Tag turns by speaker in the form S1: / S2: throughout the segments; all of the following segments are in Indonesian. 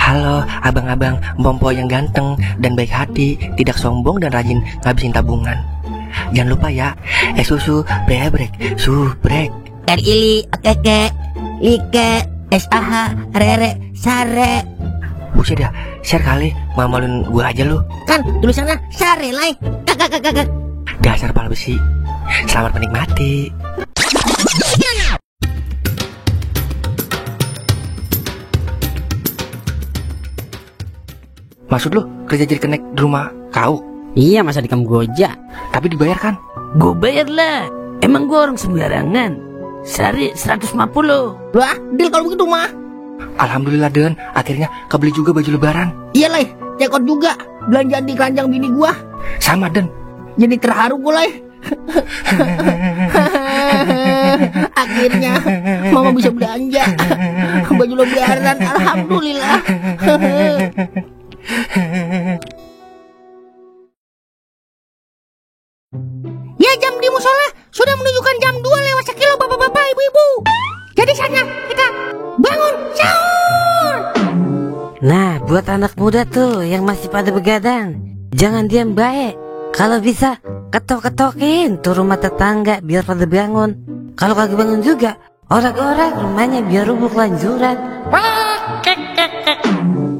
S1: Halo abang-abang Bompo yang ganteng dan baik hati, tidak sombong dan rajin ngabisin tabungan. Jangan lupa ya, susu brebrek, subrek.
S2: Ili, keke, like, SAH, rere, sare.
S1: Buset dah, share kali, mamalin gue aja lu.
S2: Kan tulisannya sare, like. Kakak.
S1: Dasar pal besi. Selamat menikmati. Maksud lu kerja jadi kenek di rumah kau?
S3: Iya, masa di kamu goja.
S1: Tapi dibayar kan?
S3: Gue bayar lah. Emang gue orang sembarangan. Sehari 150.
S2: Wah, deal kalau begitu mah.
S1: Alhamdulillah Den, akhirnya kebeli juga baju lebaran.
S2: Iya lah, cekot juga belanja di keranjang bini gua.
S1: Sama Den.
S2: Jadi terharu gua lah. Akhirnya mama bisa belanja baju lebaran, alhamdulillah. Ya, jam di musola sudah menunjukkan jam 2 lewat sekilo, bapak-bapak, ibu-ibu. Jadi saatnya kita bangun sahur.
S3: Nah, buat anak muda tuh yang masih pada begadang, jangan diam baik. Kalau bisa, ketok-ketokin tuh rumah tetangga biar pada bangun. Kalau kagak bangun juga, orang-orang rumahnya biar rubuh kelanjuran.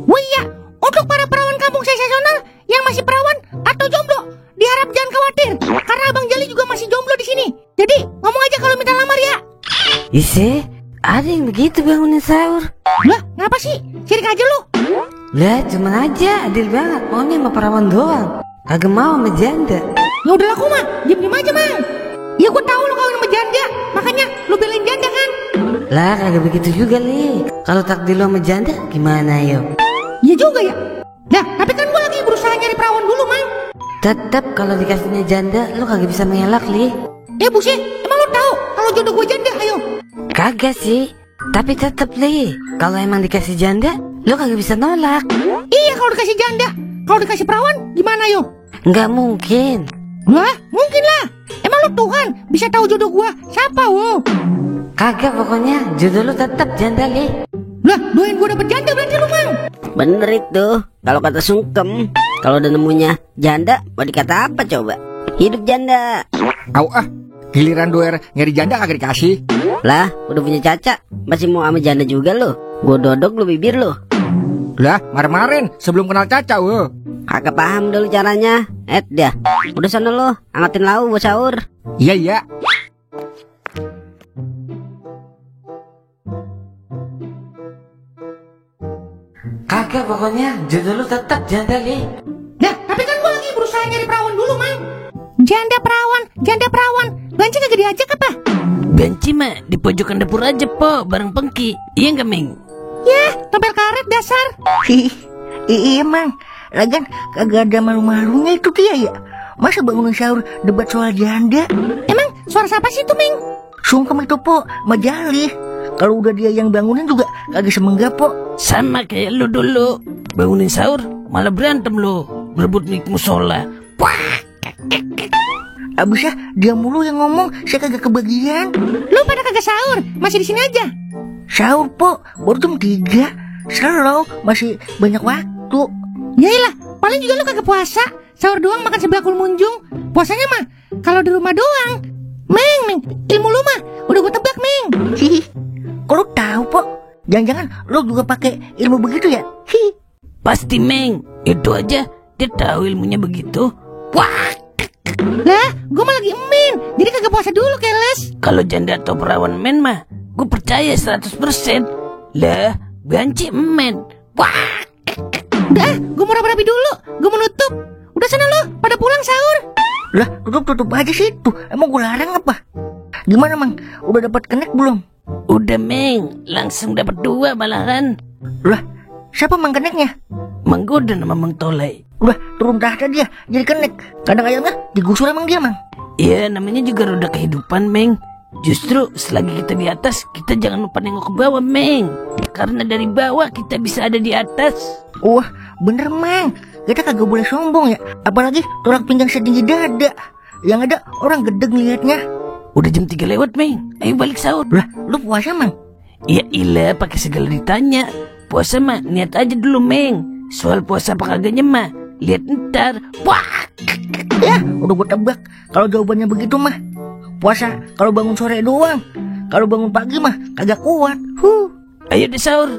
S2: Wah iya, untuk para perawan kampung sensasional yang masih perawan atau jomblo, diharap jangan khawatir, karena Abang Jali juga masih jomblo di sini. Jadi ngomong aja kalau minta lamar ya.
S3: Ise, ada yang begitu bangunin sahur.
S2: Lah, ngapa sih? Sirik aja lu.
S3: Lah, cuman aja adil banget, maunya sama perawan doang. Kagak mau sama janda.
S2: Ya udah aku mah, diam-diam aja Mang. Ya gua tahu lu kawin sama janda, makanya lu belain janda kan?
S3: Lah, kagak begitu juga Li. Kalau takdir lu sama janda gimana yo?
S2: Iya juga ya. Nah, tapi kan gua lagi berusaha nyari perawan dulu Mang.
S3: Tetap kalau dikasihnya janda, lu kagak bisa mengelak Li.
S2: Buset, emang lu tahu kalau jodoh gua janda, ayo.
S3: Kagak sih, tapi tetep Li, kalau emang dikasih janda, lu kagak bisa nolak.
S2: Iya kalau dikasih janda, kalau dikasih perawan gimana yo?
S3: Nggak mungkin.
S2: Wah, mungkin lah. Emang lu Tuhan bisa tahu jodoh gua siapa, wo?
S3: Kagak, pokoknya jodoh lu tetep janda Li.
S2: Lah, doain gua dapet janda berarti lu Mang.
S4: Bener itu, kalau kata sungkem, kalau udah nemunya janda, mau dikata apa coba? Hidup janda.
S1: Au giliran doer nyari janda kagak dikasih.
S4: Lah, udah punya caca, masih mau sama janda juga lo? Gua dodok lu bibir lo.
S1: Lah, kemarin sebelum kenal Caca, wo.
S4: Kagak paham dulu caranya. Dah, udah sana lo, angetin lau buat sahur.
S1: Iya.
S3: Kagak, pokoknya jodoh lu tetep janda Li.
S2: Nah, tapi kan gua lagi berusaha nyari perawan dulu Mang. Janda perawan. Banci kagak diajak apa?
S3: Banci mah di pojokan dapur aja po, bareng Pengki. Iya nggak Ming?
S2: Yah, tompel karet dasar.
S5: Iya Mang, lagian kagak ada malu-malunya itu dia ya. Masa bangunin sahur debat soal janda?
S2: Emang suara siapa sih itu Ming?
S5: Sungkem itu po, Majali. Kalau udah dia yang bangunin juga kagak semenggak po.
S3: Sama kayak lu dulu, bangunin sahur malah berantem lu, berebut nik musola.
S5: Abisnya dia mulu yang ngomong, saya kagak kebagian.
S2: Lu pada kagak sahur, masih di sini aja.
S5: Sahur po, baru jam 3. Slow, masih banyak waktu.
S2: Yailah, paling juga lu kagak puasa. Sahur doang makan sebelakul munjung. Puasanya mah kalau di rumah doang. Ming, ilmu lu mah udah gua tebak Ming.
S5: Hihi, kok lu tahu po? Jangan-jangan lu juga pakai ilmu begitu ya? Hihi.
S3: Pasti Meng, itu aja dia tahu ilmunya begitu.
S2: Wah, lah, gua mah lagi emin, jadi kagak puasa dulu keles.
S3: Kalau janda atau perawan men mah, gue percaya 100%. Lah, Banci men. Wah.
S2: Udah, gua mau rapi dulu, gua mau nutup. Udah sana lu, pada pulang sahur.
S5: Lah, tutup aja situ. Emang gue larang apa? Gimana Mang? Udah dapat kenek belum?
S3: Udah Meng, langsung dapat 2 malahan.
S5: Lah, siapa Mang keneknya?
S3: Mang Godan sama Mang Tolai.
S5: Udah turun tahta dia jadi kenek. Kadang ayamnya digusur emang dia Mang.
S3: Iya, namanya juga roda kehidupan Meng. Justru selagi kita di atas, kita jangan lupa nengok ke bawah Meng. Karena dari bawah kita bisa ada di atas.
S5: Wah, bener Mang. Kita kagak boleh sombong ya. Apalagi tulang pinggang setinggi dada. Yang ada orang gedeg liatnya.
S3: Udah jam 3 lewat Meng. Ayo balik sahur.
S5: Lah, lu puasa Mang?
S3: Ya ilah, pakai segala ditanya. puasa mah niat aja dulu, Meng. Soal puasa apa kagaknya mah lihat ntar. Wah,
S5: Ya, udah gue tebak. Kalau jawabannya begitu mah puasa kalau bangun sore doang. Kalau bangun pagi mah kagak kuat.
S3: ayo deh sahur.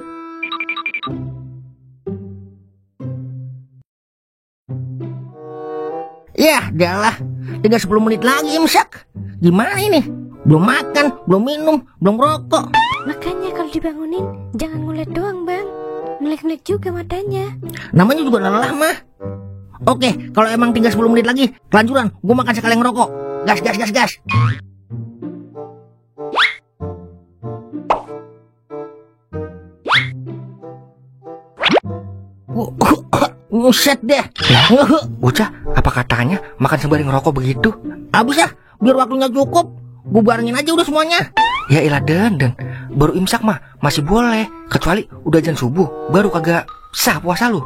S5: Ya, dialah. Tinggal 10 menit lagi imsak. Gimana ini? Belum makan, belum minum, belum rokok.
S6: Makanya kalau dibangunin jangan ngeliat doang bang, melek-melek juga matanya.
S5: Namanya juga lelah mah. Oke, kalau emang tinggal 10 menit lagi, kelanjuran, gue makan sekali ngerokok. Gas, gas, gas, gas. Nguset deh.
S1: Bocah, apa katanya makan sembari ngerokok begitu?
S5: Abis ya, biar waktunya cukup. Gue barengin aja udah semuanya.
S1: Ya ilah Den, baru imsak mah masih boleh, kecuali udah azan subuh, baru kagak sah puasa lu.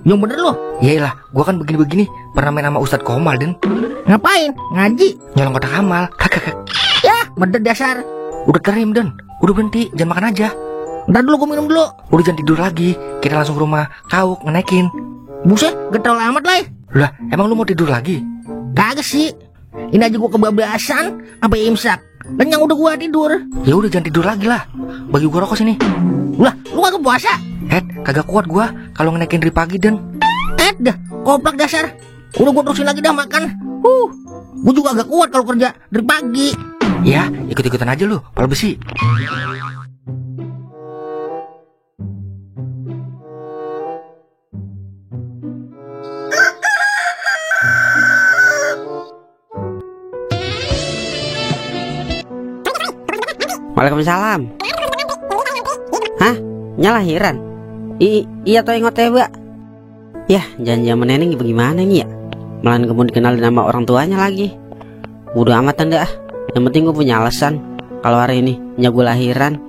S5: Yang bener lo.
S1: Ya ilah, gua kan begini-begini pernah main sama Ustadz Komal Den,
S5: Ngapain? Ngaji?
S1: nyolong kotak amal. Kakak,
S5: Ya, bener dasar.
S1: udah terim Den, udah berhenti, jangan makan aja.
S5: Ntar dulu gue minum dulu.
S1: Udah jangan tidur lagi, kita langsung ke rumah Kauk ngenaikin.
S5: Buset, getol amat lah.
S1: Lah, emang lu mau tidur lagi?
S5: Kagak sih. Ini aja gue kebablasan sampai imsak. Dan yang udah gue tidur.
S1: Ya udah jangan tidur lagi lah, bagi gua rokok sini.
S5: Lah, lu kagak puasa?
S1: Kagak kuat gua kalau ngenaikin dari pagi Den.
S5: Dah, koplak dasar. Udah gue terusin lagi dah makan. Gue juga agak kuat kalau kerja dari pagi.
S1: Ya, ikut-ikutan aja lu, pala besi.
S4: Waalaikumsalam. Hah? Nyalahiran? Iya toh ingot ya, Mbak. Yah, jangan-jangan neneng bagaimana nih ya? Malah mau dikenalin nama orang tuanya lagi. Udah amat anda ah. Yang penting gue punya alasan. Kalau hari ini nyagu lahiran.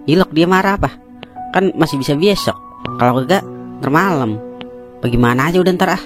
S4: Ilok dia marah apa? Kan masih bisa besok. Kalau kagak ntar malam. Bagaimana aja udah ntar ah.